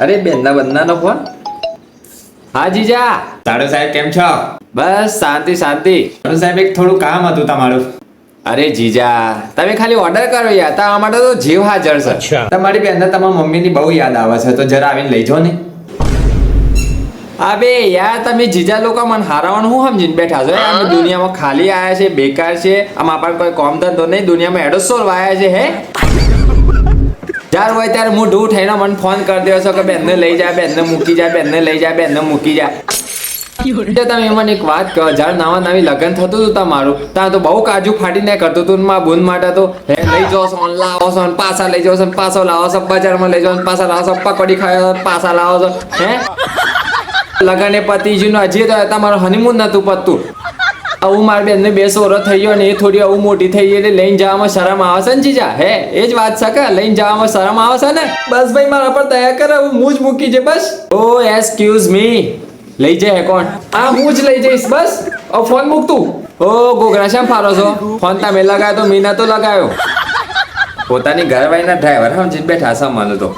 અરે બેનના બંનાનો ફોન. હા જીજા. સાડુ સાહેબ કેમ છો? બસ શાંતિ શાંતિ. સાડુ સાહેબ એક થોડું કામ હતું તમારું. અરે જીજા તમે ખાલી ઓર્ડર કરો યાર, તમારા માટે તો જીવ હાજર છે. તમારી બેનને તમારા મમ્મીની બહુ યાદ આવે છે, તો જરા આવીને લઈ જાઓ ને. અબે યાર તમે જીજા લોકો મને હારાવાનું હું સમજીને બેઠા છો? અમે દુનિયામાં ખાલી આયા છે, બેકાર છે, આમાં આપણે કોઈ કામ ધંધો નહીં, દુનિયામાં એડોસોર વાયા છે હે. જ્યારે હોય ત્યારે હું ઢૂ થઈને મને ફોન કરી દેવો છો કે બેનને લઈ જાય, બેનને મૂકી જાય, બેનને લઈ જાય, બેનને મૂકી જાય. તમે મને એક વાત કહો, જ્યારે નવા નવી લગ્ન થતું હતું તમારું, ત્યાં તો બહુ કાજુ ફાટી ને કરતું હતું. મારા બુન માટે તો હે લઈ જાઓ છો, લાવો છો, પાછા લઈ જાઓ છો, પાછો લાવો છો, બજારમાં લઈ જાઓ, પાછા લાવો છો, પકોડી ખાયો, પાછા લાવો છો હે. લગન એ પતિ ગયું ને હજી તો તમારું હનીમૂન નતું પતતું. આવું મારી બેનને 2 વર્ષ થઈ ગયો ને એ થોડી આવું મોટી થઈ ગઈ એટલે લઈને જવામાં શરમ આવે છે ને જીજા? હે એ જ વાત છે કે લઈને જવામાં શરમ આવે છે ને? બસ ભાઈ મારા પર દયા કરે, હું જ મૂકી છે બસ. ઓ એક્સક્યુઝ મી, લઈ જાય કોણ? હા હું જ લઈ જઈશ બસ. હવે ફોન મૂક તું. ઓ ગોગરા શેમ ફારો છો? ફોન તમે લગાવ્યો તો મીના તો લગાવ્યો. પોતાની ઘરવાળીના ડ્રાઈવર સમજીને બેઠા છે મને તો.